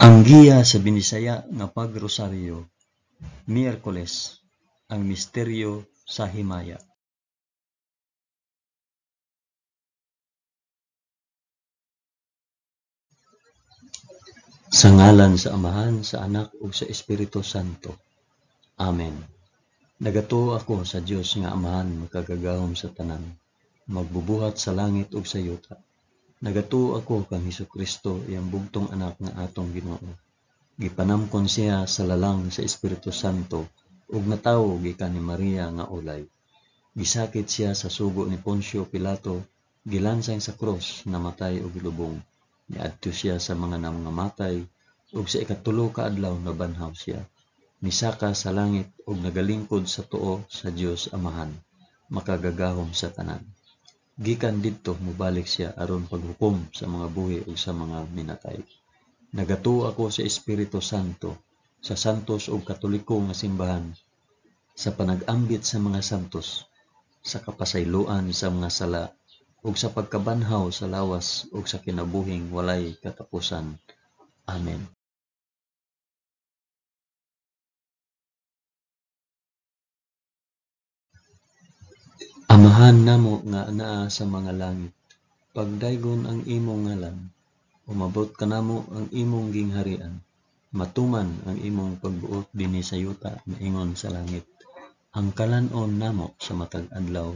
Ang giya sa Binisaya nga pagrosaryo, Miyerkules, ang misteryo sa himaya. Sa ngalan sa Amahan, sa Anak ug sa Espiritu Santo. Amen. Nagatuo ako sa Dios nga Amahan makagagahom sa tanan, magbubuhat sa langit ug sa yuta. Nagatuo ako kang Hesukristo iyang bugtong anak nga atong Ginoo. Gipanamkon siya sa lalang sa Espiritu Santo ug natawo gikan ni Maria nga ulay. Gisakit siya sa sugo ni Poncio Pilato, gilansang sa krus, namatay ug gilubong. Niadto siya sa mga nangamatay ug sa ikatulo ka adlaw nabanhaw siya. Nisaka sa langit ug nagalingkod sa tuo sa Dios Amahan, makagagahom sa tanan. Gikan didto mobalik siya aron paghukom sa mga buhi ug sa mga minatay. Nagatuo ako sa Espiritu Santo, sa santos ug katoliko nga simbahan, sa panag-ambit sa mga santos, sa kapasayloan sa mga sala, ug sa pagkabanhaw sa lawas ug sa kinabuhing walay katapusan. Amen. Amahan namo nga anaa sa mga langit, pagdaygon ang imong ngalan, umabot kanamo ang imong gingharian, matuman ang imong pagbuot dinhi sa yuta maingon sa langit. Ang kalan-on namo sa matag adlaw,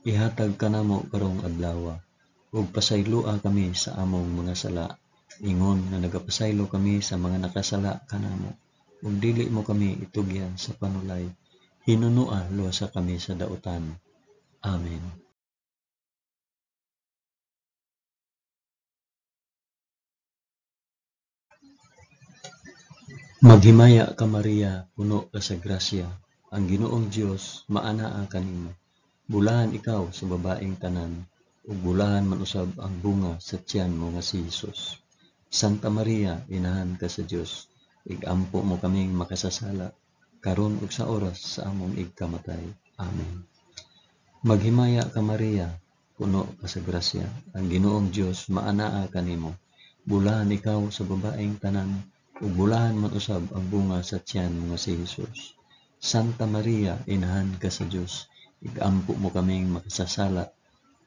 ihatag kanamo karong adlawa, ug pasayloa kami sa among mga sala, ingon nga nagapasaylo kami sa mga nakasala kanamo, ug dili mo kami itugyan sa panulay, hinunua luwasa kami sa dautan. Amen. Maghimaya ka Maria, puno ka sa grasya, ang Ginoong Dios maanaa kanimo. Bulahan ikaw sa babaeng tanan, ug bulahan man usab ang bunga sa tiyan mo nga si Hesus. Santa Maria, inahan ka sa Dios, igampo mo kaming makasasala, karon ug sa oras sa among igkamatay. Amen. Maghimaya ka Maria, puno ka sa grasya, ang Ginoong Dios maanaa kanimo. Bulahan ikaw sa babaeng tanan, ug bulahan man usab ang bunga sa tiyan mo nga si Hesus. Santa Maria, inahan ka sa Dios, igampo mo kaming makasasala,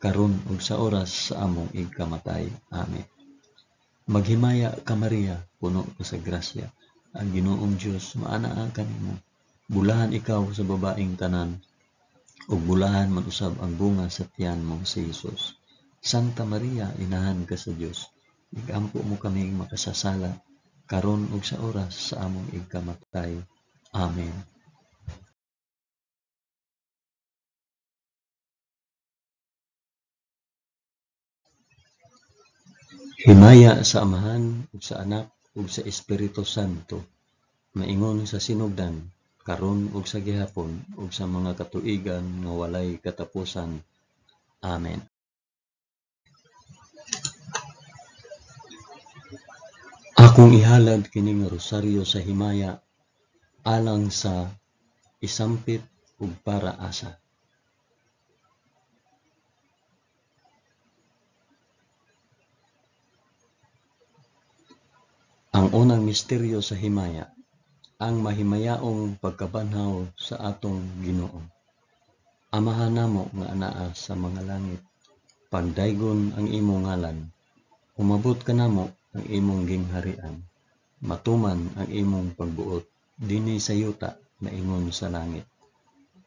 karon ug sa oras sa among igkamatay. Amen. Maghimaya ka Maria, puno ka sa grasya, ang Ginoong Dios maanaa kanimo. Bulahan ikaw sa babaeng tanan, ug bulahan man usab ang bunga sa tiyan mo si Hesus. Santa Maria, inahan ka sa Dios, igampo mo kaming makasasala, karon ug sa oras sa among igkamatay. Amen. Himaya sa Amahan ug sa Anak ug sa Espiritu Santo, maingon sa sinugdan, karon ug sa gihapon ug sa mga katuigan nga walay katapusan. Amen. Akong ihalad kining rosaryo sa himaya alang sa isampit ug para asa. Ang unang misteryo sa himaya, ang mahimayaong pagkabanhaw sa atong Ginoo. Amahan namo nga anaa sa mga langit, pagdaygon ang imong ngalan, umabot kanamo ang imong gingharian, matuman ang imong pagbuot dinhi sa yuta maingon sa langit.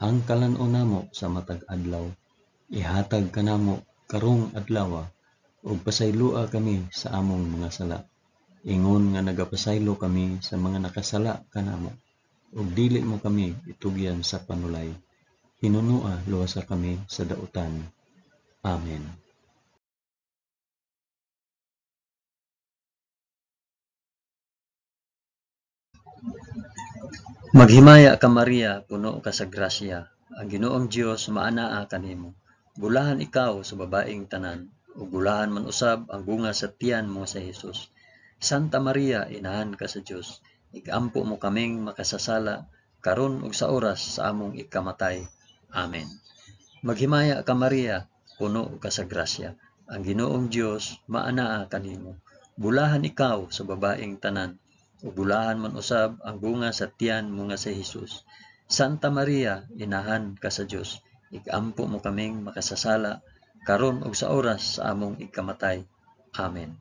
Ang kalan-on namo sa matag adlaw, ihatag kanamo karong adlawa, ug pasayloa kami sa among mga sala, ingon nga nagapasaylo kami sa mga nakasala kanamo, ug dili mo kami itugyan sa panulay, hinunua luwasa kami sa dautan. Amen. Maghimaya ka Maria, puno ka sa grasya, ang Ginoong Dios maanaa kanimo. Bulahan ikaw sa babaeng tanan, ug bulahan man usab ang bunga sa tiyan mo sa Hesus. Santa Maria, inahan ka sa Dios, igampo mo kaming makasasala, karon ug sa oras sa among ikamatay. Amen. Maghimaya ka Maria, puno ka sa grasya, ang Ginoong Dios maanaa kanimo. Bulahan ikaw sa babaeng tanan, ug bulahan man usab ang bunga sa tiyan mo nga si Hesus. Santa Maria, inahan ka sa Dios, igampo mo kaming makasasala karon ug sa oras sa among ikamatay. Amen.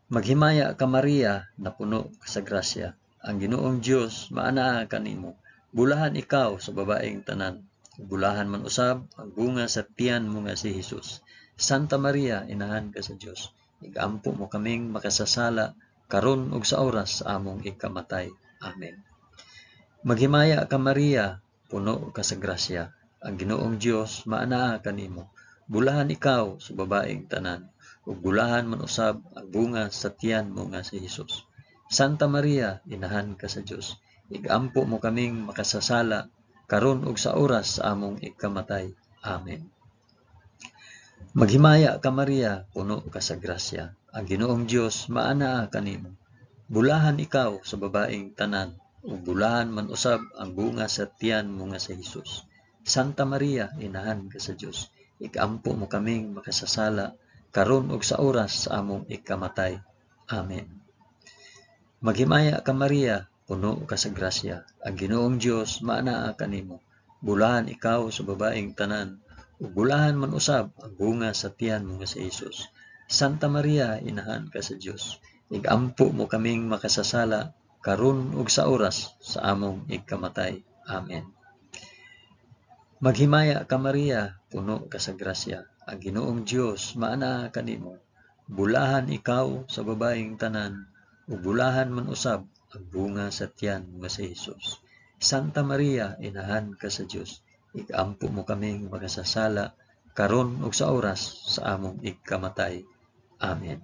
Maghimaya ka Maria, napuno ka sa grasya. Ang Ginoong Dios maanaa kanimo. Bulahan ikaw sa babaeng tanan. Bulahan man usab ang bunga sa tiyan mo nga si Hesus. Santa Maria, inahan ka sa Dios, igampo mo kaming makasasala karon ug sa oras sa among ikamatay. Amen. Maghimaya ka Maria, puno ka sa grasya. Ang Ginoong Dios maanaa kanimo. Bulahan ikaw sa babaeng tanan, ug bulahan man usab ang bunga sa tiyan mo nga si Hesus. Santa Maria, inahan ka sa Dios, igampo mo kaming makasasala karon ug sa oras sa among ikamatay. Amen. Maghimaya ka Maria, puno ka sa grasya. Ang Ginoong Dios maanaa kanimo. Bulahan ikaw sa babaeng tanan, ug bulahan man usab ang bunga sa tiyan mo nga si Hesus. Santa Maria, inahan ka sa Dios, igampo mo kaming makasasala karon ug sa oras sa among ikamatay. Amen. Maghimaya ka Maria, puno ka sa grasya. Ang Ginoong Dios maanaa kanimo. Bulahan ikaw sa babaeng tanan, ug bulahan man usab ang bunga sa tiyan mo nga si Hesus. Santa Maria, inahan ka sa Dios, igampo mo kaming makasasala karon ug sa oras sa among ikamatay. Amen. Maghimaya ka Maria, puno ka sa grasya. Ang Ginoong Dios maanaa kanimo. Bulahan ikaw sa babaeng tanan, ug bulahan man usab ang bunga sa tiyan nga si Hesus. Santa Maria, inahan ka sa Dios, igampo mo kaming makasasala karon ug sa oras sa among ikamatay. Amen.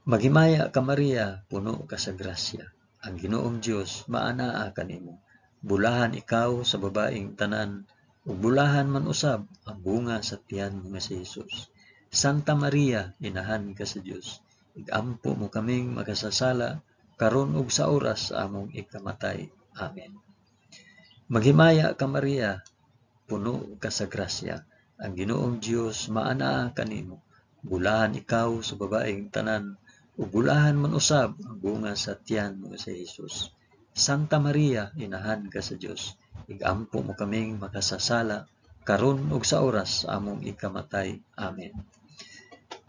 Maghimaya ka Maria, puno ka sa grasya. Ang Ginoong Dios maanaa kanimo. Bulahan ikaw sa babaeng tanan, ug bulahan man usab ang bunga sa tiyan nga si Hesus. Santa Maria, inahan ka sa Dios, igampo mo kaming makasasala karon ug sa oras sa among ikamatay. Amen. Maghimaya ka Maria, puno ka sa grasya. Ang Ginoong Dios maanaa kanimo. Bulahan ikaw sa babaeng tanan, ug bulahan man usab ang bunga sa tiyan nga si Hesus. Santa Maria, inahan ka sa Dios, igampo mo kaming makasasala karon ug sa oras sa among ikamatay. Amen.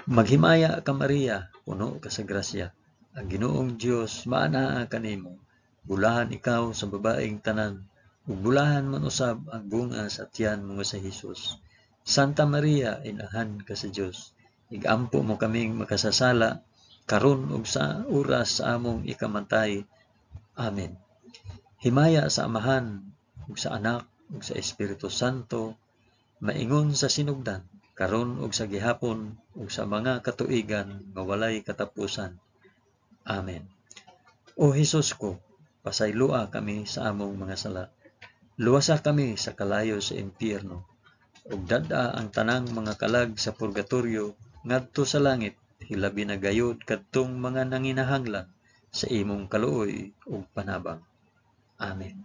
Maghimaya ka Maria, puno ka sa grasya. Ang Ginoong Dios maanaa kanimo. Bulahan ikaw sa babaeng tanan, ug bulahan man usab ang bunga sa tiyan mo sa Hesus. Santa Maria, inahan ka sa Dios, igampo mo kaming makasasala karon ug sa oras sa among ikamatay. Amen. Himaya sa Amahan, ug sa Anak, ug sa Espiritu Santo, maingon sa sinugdan, karon ug sa gihapon, ug sa mga katuigan nga walay katapusan. Amen. O Hesus ko, pasaylua kami sa among mga sala. Luwasa kami sa kalayo sa impyerno, ug dad-a ang tanang mga kalag sa purgatorio ngadto sa langit, hilabi na gayud kadtong mga nanginahanglan sa imong kaluoy ug panabang. Amen.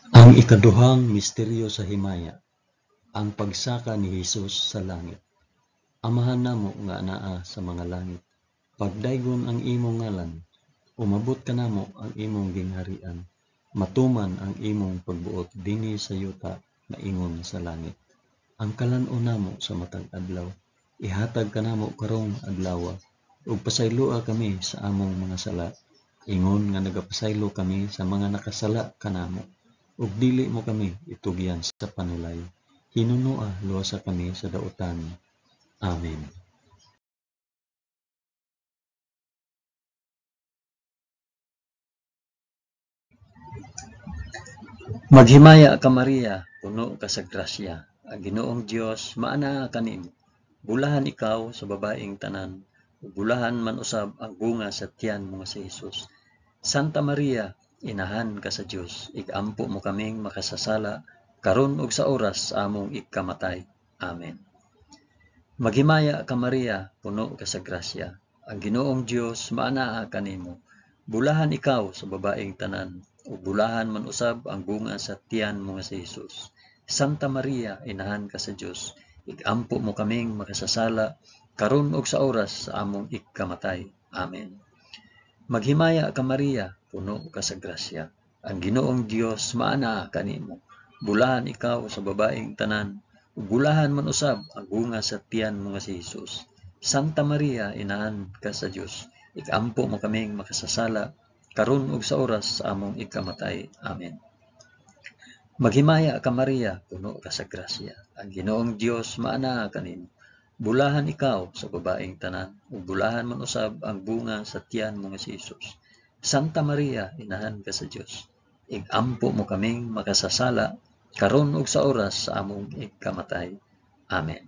Ang ikaduhang misteryo sa himaya, ang pagsaka ni Hesus sa langit. Amahan namo nga anaa sa mga langit, pagdaygon ang imong ngalan, umabot ka namo ang imong gingharian, matuman ang imong pagbuot dinhi sa yuta na ingon sa langit. Ang kalan-on namo sa matag adlaw, ihatag ka namo karong adlawa, ug pasaylua kami sa among mga sala, ingon nga nagapasaylo kami sa mga nakasala kanamo, ug dili mo kami itugyan sa panulay. Hinunoa luwasa kami sa dautan. Amen. Maghimaya ka Maria, puno ka sa grasya. Ang Ginoong Dios maanaa kanimo. Bulahan ikaw sa babaeng tanan, ug bulahan man usab ang bunga sa tiyan mo nga si Hesus. Santa Maria, inahan ka sa Dios, igampo mo kaming makasasala karon ug sa oras sa among ikamatay. Amen. Maghimaya ka Maria, puno ka sa grasya. Ang Ginoong Dios maanaa kanimo. Bulahan ikaw sa babaeng tanan, ug bulahan man usab ang bunga sa tiyan mo nga si Hesus. Santa Maria, inahan ka sa Dios, igampo mo kaming makasasala, karon ug sa oras sa among ikamatay. Amen. Maghimaya ka Maria, puno ka sa grasya. Ang Ginoong Dios maana kanimo. Bulahan ikaw sa babaeng tanan, ug bulahan man usab ang bunga sa tiyan mo nga si Hesus. Santa Maria, inahan ka sa Dios, igampo mo kaming makasasala, karon ug sa oras sa among ikamatay. Amen. Maghimaya ka Maria, puno ka sa grasya. Ang Ginoong Dios maana kanimo. Bulahan ikaw sa babaeng tanan, ug bulahan man usab ang bunga sa tiyan mo nga si Hesus. Santa Maria, inahan ka sa Dios, igampo mo kaming makasasala, karon ug sa oras sa among ikamatay. Amen.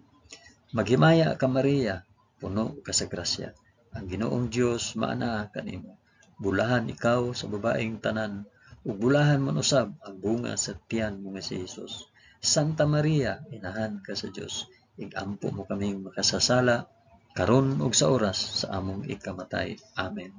Maghimaya ka Maria, puno ka sa grasya. Ang Ginoong Dios maana kanimo. Bulahan ikaw sa babaeng tanan, ug bulahan man usab ang bunga sa tiyan mo nga si Hesus. Santa Maria, inahan ka sa Dios, igampo mo kaming makasasala, karon ug sa oras sa among ikamatay. Amen.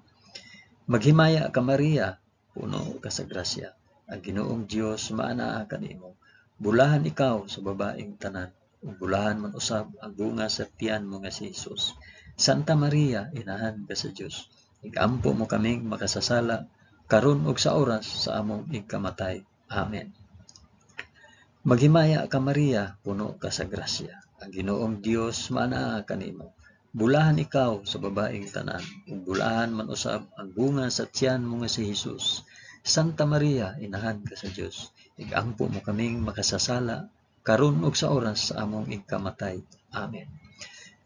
Maghimaya ka Maria, puno ka sa grasya. Ang Ginoong Dios maana kanimo. Bulahan ikaw sa babaeng tanan, ug bulahan man usab ang bunga sa tiyan mo nga si Hesus. Santa Maria, inahan ka sa Dios, igampo mo kaming makasasala, karon ug sa oras sa among ikamatay. Amen. Maghimaya ka Maria, puno ka sa grasya. Ang Ginoong Dios maana kanimo. Bulahan ikaw sa babaeng tanan, ug bulahan man usab ang bunga sa tiyan mo nga si Hesus. Santa Maria, inahan ka sa Dios, igampo mo kaming makasasala, karon ug sa oras sa among ikamatay. Amen.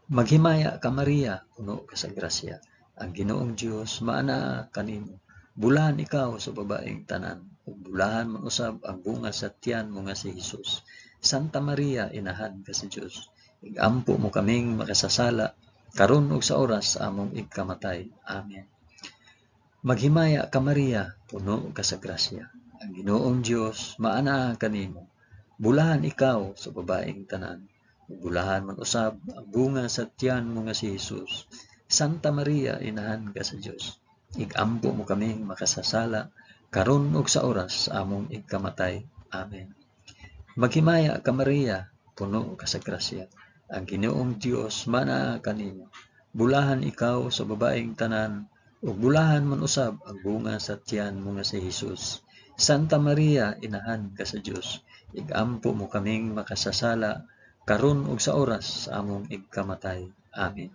Maghimaya ka Maria, puno ka sa grasya. Ang Ginoong Dios maana kanimo. Bulahan ikaw sa babaeng tanan, ug bulahan man usab ang bunga sa tiyan mo nga si Hesus. Santa Maria, inahan ka sa Dios, igampo mo kaming makasasala, karon ug sa oras sa among ikamatay. Amen. Maghimaya ka Maria, puno ka sa grasya. Ang Ginoong Dios maana kanimo. Bulahan ikaw sa babaeng tanan, ug bulahan man usab ang bunga sa tiyan mo nga si Hesus. Santa Maria, inahan ka sa Dios, igampo mo kaming makasasala, karon ug sa oras sa among ikamatay. Amen. Maghimaya ka Maria, puno ka sa grasya. Ang Ginoong Dios maana kanimo. Bulahan ikaw sa babaeng tanan, ug bulahan man usab ang bunga sa tiyan mo nga si Hesus. Santa Maria, inahan ka sa Dios, igampo mo kaming makasasala, karon ug sa oras sa among ikamatay. Amen.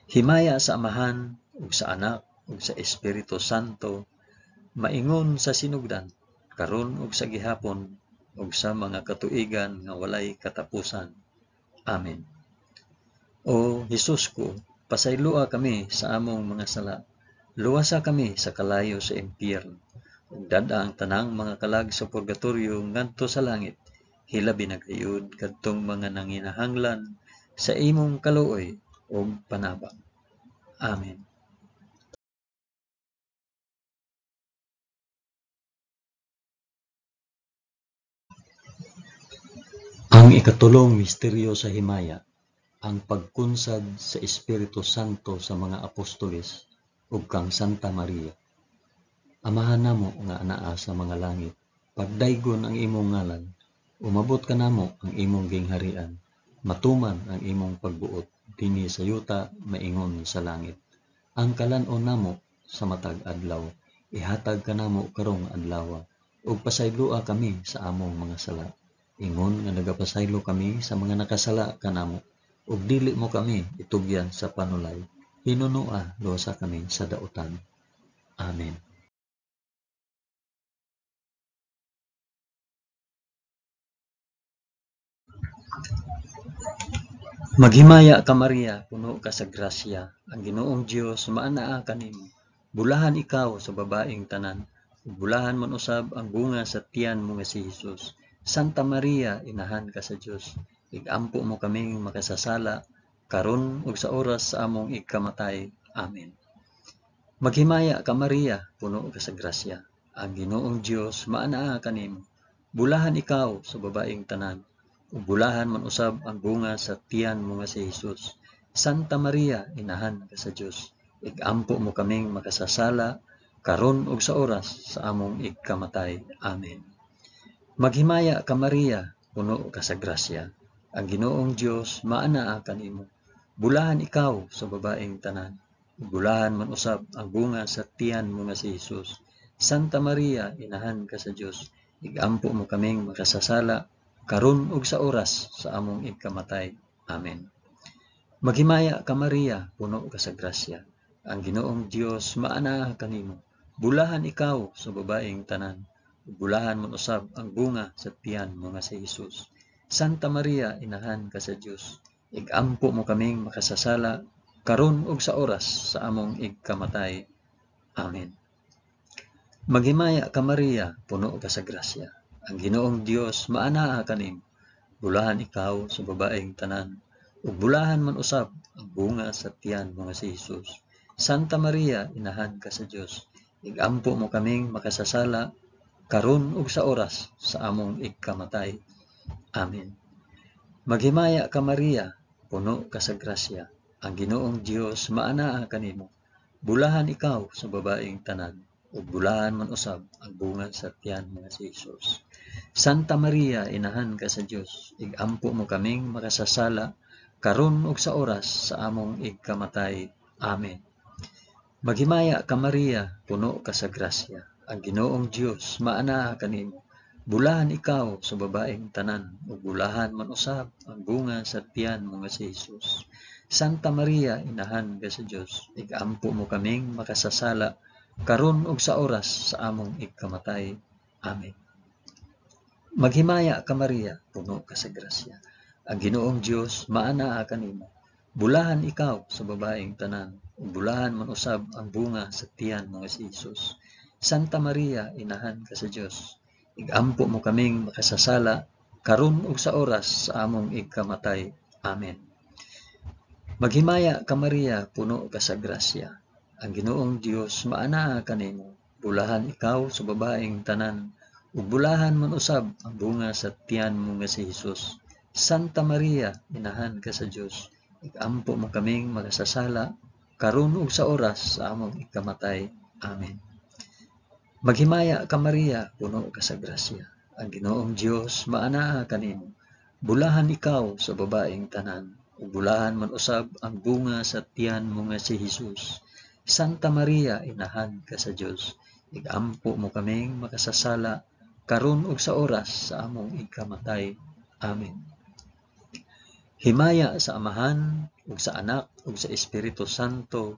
Himaya sa Amahan, ug sa Anak, ug sa Espiritu Santo, maingon sa sinugdan, karon ug sa gihapon, ug sa mga katuigan nga walay katapusan. Amen. O Hesus ko, pasaylua kami sa among mga sala, luwasa kami sa kalayo sa impyerno, ug dada ang tanang mga kalag sa purgatoryo ngadto sa langit, hilabi na gayud kadtong mga nanginahanglan sa imong kaluoy ug panabang. Amen. Ang ikatulong misteryo sa himaya, ang pagkunsad sa Espiritu Santo sa mga apostoles ug kang Santa Maria. Amahan namo nga anaa sa mga langit, pagdaygon ang imong ngalan, umabot ka namo ang imong gingharian, matuman ang imong pagbuot dinhi sa yuta maingon sa langit. Ang kalan-on namo sa matag adlaw, ihatag ka namo karong adlaw, ug pasaylua kami sa among mga sala. Ingon nga nagapasaylo kami sa mga nakasala kanamo, ug dili mo kami itugyan sa panulay. Hinunua luwasa kami sa dautan. Amen. Maghimaya ka Maria, puno ka sa grasya. Ang Ginoong Dios maanaa kanimo. Bulahan ikaw sa babaeng tanan, ug bulahan man usab ang bunga sa tiyan mo nga si Hesus. Santa Maria, inahan ka sa Dios, igampo mo kaming makasasala, karon ug sa oras sa among ikamatay. Amen. Maghimaya ka Maria, puno ka sa grasya. Ang Ginoong Dios maanaa kanimo. Bulahan ikaw sa babaeng tanan, ug bulahan man usab ang bunga sa tiyan mo nga si Hesus. Santa Maria, inahan ka sa Dios, igampo mo kaming makasasala, karon ug sa oras sa among ikamatay. Amen. Maghimaya ka Maria, puno ka sa grasya. Ang Ginoong Dios maanaa kanimo. Bulahan ikaw sa babaeng tanan. Bulahan man usab ang bunga sa tiyan mo nga si Hesus. Santa Maria, inahan ka sa Dios. Igampo mo kaming makasasala karon ug sa oras sa among ikamatay. Amen. Maghimaya ka Maria, puno ka sa grasya. Ang Ginoong Dios maanaa kanimo. Bulahan ikaw sa babaeng tanan. Bulahan man usab ang bunga sa tiyan mo nga si Hesus. Santa Maria, inahan ka sa Dios. Igampo mo kaming makasasala karon ug sa oras sa among ikamatay. Amen. Maghimaya ka Maria, puno ka sa grasya. Ang Ginoong Dios maanaa kanimo. Bulahan ikaw sa babaeng tanan. Ug bulahan man usab ang bunga sa tiyan mo nga si Hesus. Santa Maria, inahan ka sa Dios. Igampo mo kaming makasasala karon ug sa oras sa among ikamatay. Amen. Maghimaya ka Maria, puno ka sa grasya. Ang Ginoong Dios maanaa kanimo. Bulahan ikaw sa babaeng tanan, ug bulahan man usab ang bunga sa tiyan mo nga si Hesus. Santa Maria, inahan ka sa Dios. Igampo mo kaming makasasala karon ug sa oras sa among ikamatay. Amen. Maghimaya ka Maria, puno ka sa grasya. Ang Ginoong Dios maanaa kanimo. Bulahan ikaw sa babaeng tanan, ug bulahan man usab ang bunga sa tiyan mo nga si Hesus. Santa Maria, inahan ka sa Dios. Igampo mo kaming makasasala karon ug sa oras sa among ikamatay. Amen. Maghimaya ka Maria, puno ka sa grasya. Ang Ginoong Dios maanaa kanimo. Bulahan ikaw sa babaeng tanan, ug bulahan man usab ang bunga sa tiyan mo nga si Hesus. Santa Maria, inahan ka sa Dios. Igampo mo kaming makasasala karon ug sa oras sa among ikamatay. Amen. Maghimaya ka Maria, puno ka sa grasya. Ang Ginoong Dios maanaa kanimo. Bulahan ikaw sa babaeng tanan, ug bulahan man usab ang bunga sa tiyan mo nga si Hesus. Santa Maria, inahan ka sa Dios. Igampo mo kaming makasasala karon ug sa oras sa among ikamatay. Amen. Maghimaya ka Maria, puno ka sa grasya. Ang Ginoong Dios maanaa kanimo. Bulahan ikaw sa babaeng tanan, ug bulahan man usab ang bunga sa tiyan mo nga si Hesus. Santa Maria, inahan ka sa Dios. Igampo mo kaming makasasala karon ug sa oras sa among ikamatay. Amen. Himaya sa Amahan, ug sa Anak, ug sa Espiritu Santo,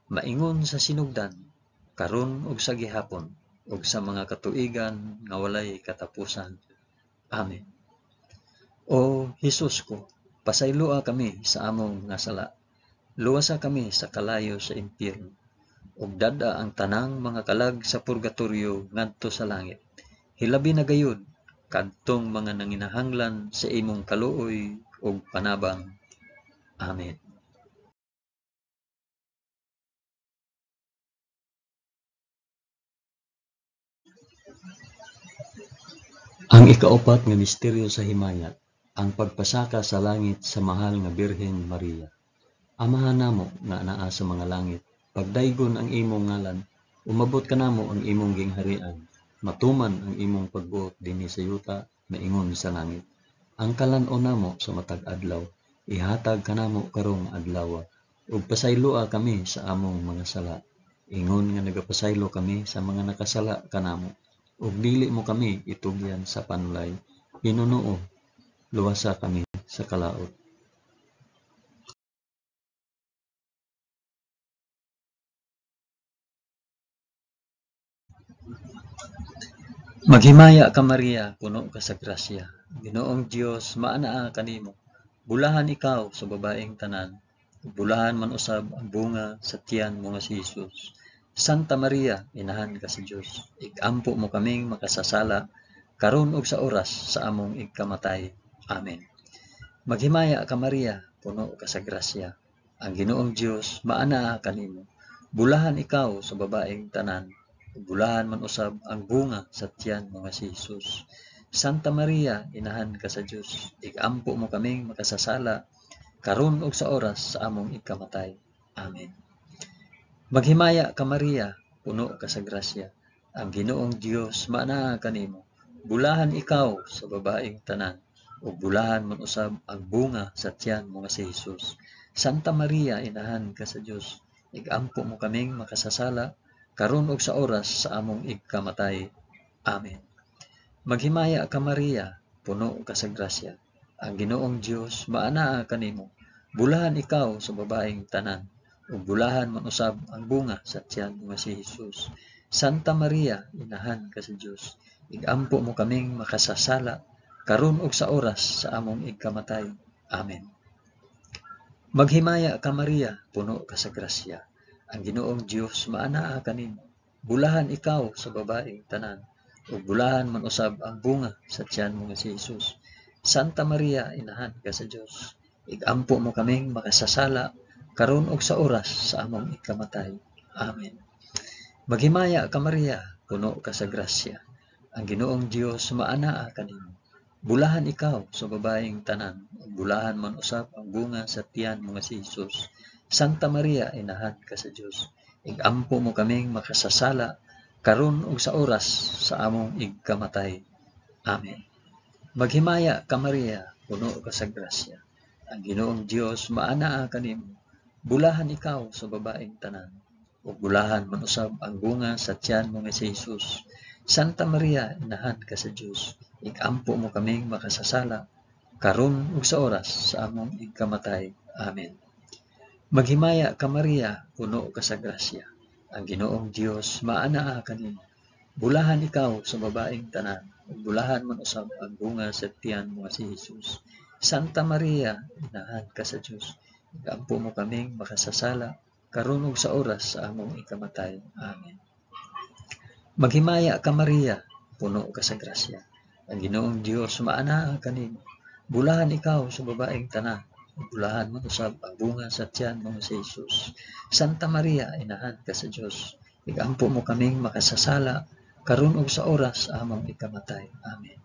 maingon sa sinugdan, karon ug sa gihapon, ug sa mga katuigan nga walay katapusan. Amen. O Hesus ko, pasayloa kami sa among nga sala. Luwasa kami sa kalayo sa impyerno, ug dada ang tanang mga kalag sa purgatoryo ngadto sa langit. Hilabi na gayud kadtong mga nanginahanglan sa imong kaluoy ug panabang. Amen. Ang ikaapat nga misteryo sa himaya, ang pagpasaka sa langit sa mahal nga Birhen Maria. Amahan namo nga anaa sa mga langit, pagdaygon ang imong ngalan, umabot kanamo ang imong gingharian, matuman ang imong pagbuot dinhi sa yuta maingon sa langit. Ang kalan-on namo sa matag adlaw, ihatag kanamo karong adlaw, ug pasayloa kami sa among mga sala. Ingon nga nagapasaylo kami sa mga nakasala kanamo, ug dili mo kami itugyan sa panulay. Ginoo, luwasa kami sa kalaot. Maghimaya ka Maria, puno ka sa grasya. Ginoong Dios maanaa kanimo. Bulahan ikaw sa babaeng tanan, bulahan man usab ang bunga sa tiyan mo nga si Hesus. Santa Maria, inahan ka sa Dios. Igampo mo kaming makasasala karon ug sa oras sa among ikamatay. Amen. Maghimaya ka Maria, puno ka sa grasya. Ang Ginoong Dios maanaa kanimo. Bulahan ikaw sa babaeng tanan, bulahan man usab ang bunga sa tiyan mo nga si Hesus. Santa Maria, inahan ka sa Dios. Igampo mo kaming makasasala karon ug sa oras sa among ikamatay. Amen. Maghimaya ka Maria, puno ka sa grasya. Ang Ginoong Dios maanaa kanimo. Bulahan ikaw sa babaeng tanan, ug bulahan man usab ang bunga sa tiyan mo nga si Hesus. Santa Maria, inahan ka sa Dios, igampo mo kaming makasasala, karon ug sa oras sa among igkamatay. Amen. Maghimaya ka Maria, puno ka sa grasya. Ang Ginoong Dios maanaa kanimo. Bulahan ikaw sa babaeng tanan, ug bulahan man usab ang bunga sa tiyan mo nga si Hesus. Santa Maria, inahan ka sa Dios, igampo mo kaming makasasala, karon ug sa oras sa among igkamatay. Amen. Maghimaya ka Maria, puno ka sa grasya. Ang Ginoong Dios maanaa kanimo. Bulahan ikaw sa babaeng tanan, ug bulahan man usab ang bunga sa tiyan mo nga si Hesus. Santa Maria, inahan ka sa Dios, igampo mo kaming makasasala, karon ug sa oras sa among igkamatay. Amen. Maghimaya ka Maria, puno ka sa grasya. Ang Ginoong Dios maanaa kanimo. Bulahan ikaw sa babaeng tanan, ug bulahan man usab ang bunga sa tiyan mo nga si Hesus. Santa Maria, inahan ka sa Dios, igampo mo kaming makasasala, karon ug sa oras sa among igkamatay. Amen. Maghimaya ka Maria, puno ka sa grasya. Ang Ginoong Dios maanaa kanimo. Bulahan ikaw sa babaeng tanan, ug bulahan man usab ang bunga sa tiyan mo nga si Hesus. Santa Maria, inahan ka sa Dios, igampo mo kaming makasasala, karon ug sa oras sa among igkamatay. Amen. Maghimaya ka Maria, puno ka sa grasya. Ang Ginoong Dios maanaa kanimo. Bulahan ikaw sa babaeng tanan, ug bulahan man usab ang bunga sa tiyan mo nga si Hesus. Santa Maria, inahan ka sa Dios, igampo mo kaming makasasala, karon ug sa oras sa among ikamatay. Amen. Maghimaya ka Maria, puno ka sa grasya. Ang Ginoong Dios maanaa kanimo. Bulahan ikaw sa babaeng tanan, ug bulahan man usab ang bunga sa tiyan mo nga si Hesus. Santa Maria, inahan ka sa Dios, igampo mo kaming makasasala, karon ug sa oras sa among ikamatay. Amen.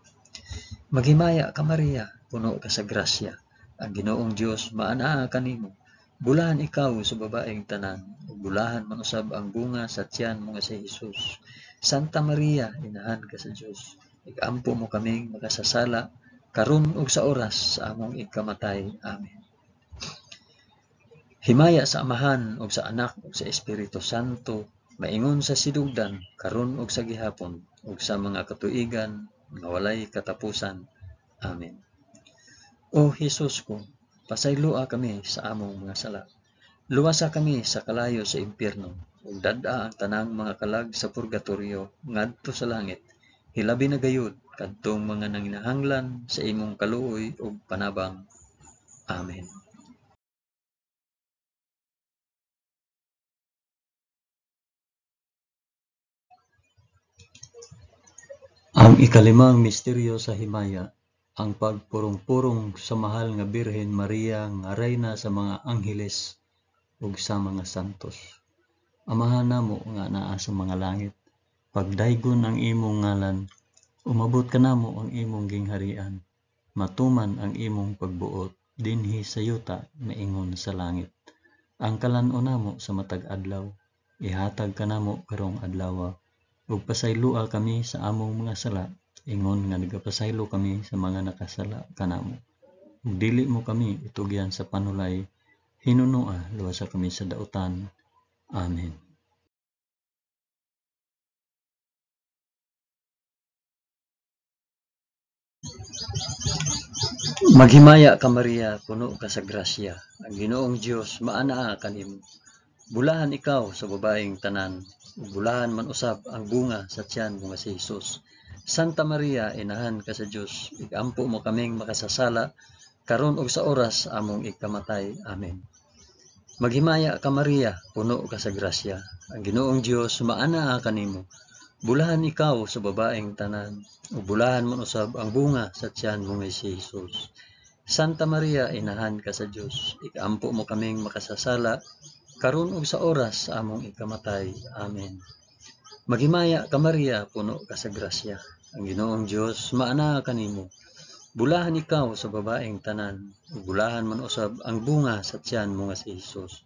Maghimaya ka Maria, puno ka sa grasya. Ang Ginoong Dios maanaa kanimo. Bulahan ikaw sa babaeng tanan, ug bulahan man usab ang bunga sa tiyan mo nga si Hesus. Santa Maria, inahan ka sa Dios, igampo mo kaming makasasala, karon ug sa oras sa among igkamatay. Amen. Himaya sa Amahan ug sa Anak ug sa Espiritu Santo, maingon sa sidugdan, karon ug sa gihapon, ug sa mga katuigan nga walay katapusan. Amen. O Hesus ko, pasayloa kami sa among mga sala. Luwasa kami sa kalayo sa impyerno, ug dad-a ang tanang mga kalag sa purgatoryo ngadto sa langit. Hilabi na gayud kadtong mga nanginahanglan sa imong kaluoy ug panabang. Amen. Ang ikalimang misteryo sa himaya, ang pagpurong-purong sa mahal nga Birhen Maria nga reyna sa mga angheles ug sa mga santos. Amahan namo nga naa sa mga langit, pagdaygon ang imong ngalan, umabot kanamo ang imong gingharian, matuman ang imong pagbuot dinhi sa yuta maingon sa langit. Ang kalan-on namo sa matag adlaw, ihatag kanamo karong adlaw, ug pasaylua kami sa among mga sala, ingon nga nagapasaylo kami sa mga nakasala kanamo. Ug dili mo kami itugyan sa panulay, hinunoa luwasa kami sa dautan. Amen. Maghimaya ka Maria, puno ka sa grasya. Ang Ginoong Dios maanaa kanimo. Bulahan ikaw sa babaeng tanan, ug bulahan man usab ang bunga sa tiyan mo nga si Hesus. Santa Maria, inahan ka sa Dios, igampo mo kaming makasasala, karon ug sa oras sa among ikamatay. Amen. Maghimaya ka Maria, puno ka sa grasya. Ang Ginoong Dios maanaa kanimo. Bulahan ikaw sa babaeng tanan, ug bulahan man usab ang bunga sa tiyan mo nga si Hesus. Santa Maria, inahan ka sa Dios, igampo mo kaming makasasala, karon ug sa oras sa among ikamatay. Amen. Maghimaya ka Maria, puno ka sa grasya. Ang Ginoong Dios maanaa kanimo. Bulahan ikaw sa babaeng tanan, ug bulahan man usab ang bunga sa tiyan mo nga si Hesus.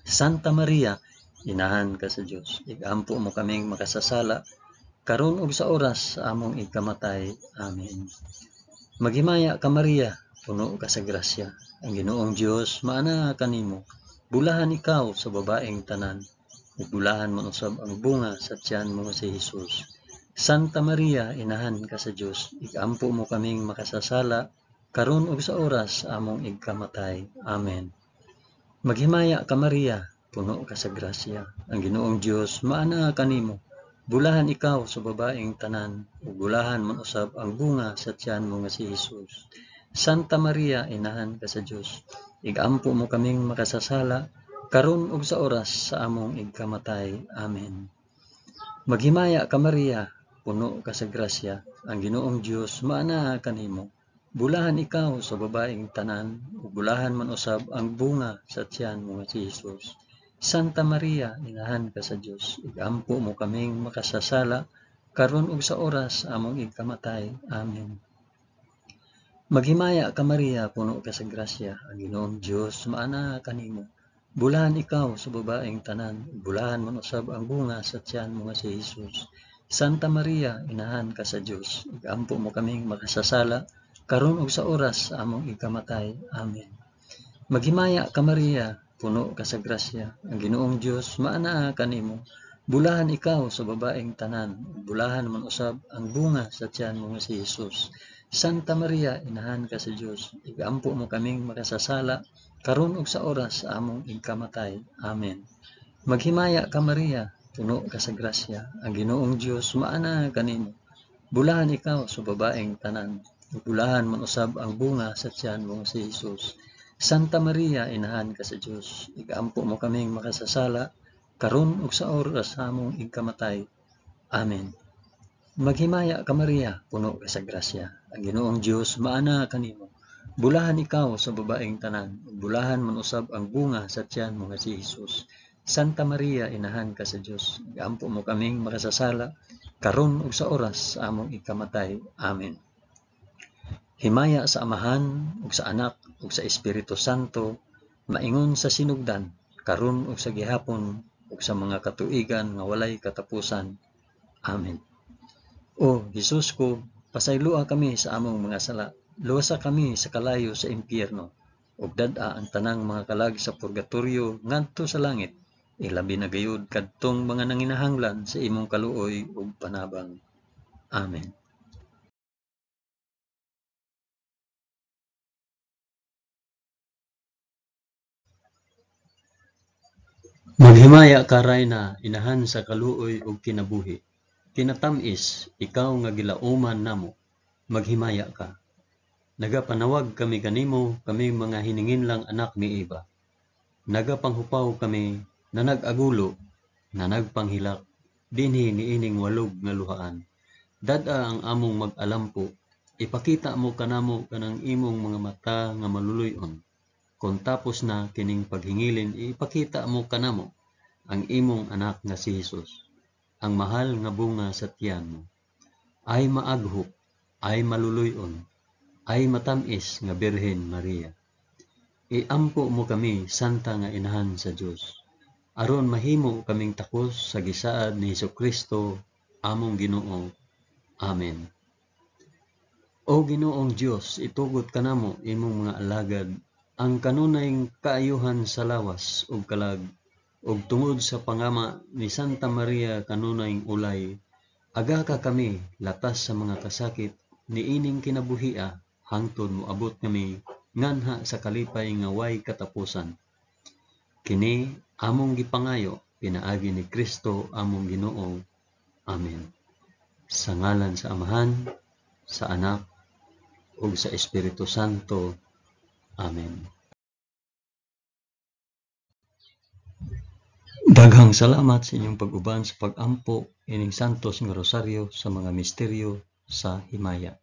Santa Maria, inahan ka sa Dios, igampo mo kaming makasasala, karon ug sa oras sa among ikamatay. Amen. Maghimaya ka Maria, puno ka sa grasya. Ang Ginoong Dios maana kanimo. Bulahan ikaw sa babaeng tanan, ug bulahan man usab ang bunga sa tiyan mo nga si Hesus. Santa Maria, inahan ka sa Dios, ikampo mo kaming makasasala, karon ug sa oras sa among ikamatay. Amen. Maghimaya ka Maria, puno ka sa grasya. Ang Ginoong Dios maana kanimo. Bulahan ikaw sa babaeng tanan, ug bulahan man usab ang bunga sa tiyan mo nga si Hesus. Santa Maria, inahan ka sa Dios, ikampo mo kaming makasasala, karon ug sa oras sa among ikamatay. Amen. Maghimaya ka Maria, puno ka sa grasya. Ang Ginoong Dios maana kanimo. Bulahan ikaw sa babaeng tanan, ug bulahan man usab ang bunga sa tiyan mo nga si Hesus. Santa Maria, inahan ka sa Dios, ikampo mo kaming makasasala, karon ug sa oras sa among ikamatay. Amen. Maghimaya ka Maria, puno ka sa grasya. Ang Ginoong Dios maana kanimo. Bulahan ikaw sa babaeng tanan, bulahan man usab ang bunga sa tiyan mo nga si Hesus. Santa Maria, inahan ka sa Dios, ikampo mo kaming makasasala, karon ug sa oras sa among ikamatay. Amen. Maghimaya ka Maria, puno ka sa grasya. Ang Ginoong Dios maana kanimo. Bulahan ikaw sa babaeng tanan, bulahan man usab ang bunga sa tiyan mo nga si Hesus. Santa Maria, inahan ka sa Dios, ikampo mo kaming makasasala, karon ug sa oras sa among ikamatay. Amen. Maghimaya ka Maria, puno ka sa grasya. Ang Ginoong Dios maana kanimo. Bulahan ikaw sa babaeng tanan, bulahan man usab ang bunga sa tiyan mo si Hesus. Santa Maria, inahan ka sa Dios, ikampo mo kaming makasasala, karon ug sa oras sa among ikamatay. Amen. Maghimaya ka Maria, puno ka sa grasya. Ang Ginoong Dios maana kanimo. Bulahan ikaw sa babaeng tanan, bulahan man usab ang bunga sa tiyan mo nga si Hesus. Santa Maria, inahan ka sa Dios, ikampo mo kaming makasasala, karon ug sa oras sa among ikamatay. Amen. Himaya sa Amahan ug sa Anak ug sa Espiritu Santo, maingon sa sinugdan, karon ug sa gihapon ug sa mga katuigan nga walay katapusan. Amen. O Hesus ko, pasayloa kami sa among mga sala, luwasa kami sa kalayo sa impyerno, ug dad-a ang tanang mga kalag sa purgatorio ngadto sa langit, ilabi na gayud kadtong mga nanginahanglan sa imong kaluoy ug panabang. Amen. Maghimaya ka Rayna, inahan sa kaluoy ug kinabuhi. Kinatamis, ikaw nga gilauman namo, maghimaya ka. Nagapanawag kami kanimo, kami mga hininginlang anak ni Eva. Nagapanghupaw kami, na nag-agulo, na nagpanghilak, dinhi niining walog nga luhaan. Dad-a ang among mag-alampo, ipakita mo kanamo kanang imong mga mata nga maluluyon. Kung tapos na kining paghingilin, ipakita mo kanamo ang imong anak nga si Hesus, ang mahal nga bunga sa tiyan mo. Ay maaghok, ay maluluyon, ay matamis nga Birhen Maria. Iampo mo kami, santa nga inahan sa Dios, aron mahimo kaming takos sa gisaad ni Hesukristo, among Ginoo. Amen. O Ginoong Dios, itugot kanamo imong mga alagad ang kanunayng kaayuhan sa lawas ug kalag, ug tungod sa pangama ni Santa Maria kanunayng ulay, aga ka kami latas sa mga kasakit niining kinabuhia, hangtod moabot kami nganha sa kalipay nga way katapusan. Kini among gipangayo pinaagi ni Kristo among Ginoo. Amen. Sa ngalan sa Amahan, sa Anak, ug sa Espiritu Santo. Amen. Daghang salamat sa inyong pag-uban sa pag-ampo ining santos nga rosaryo sa mga misteryo sa himaya.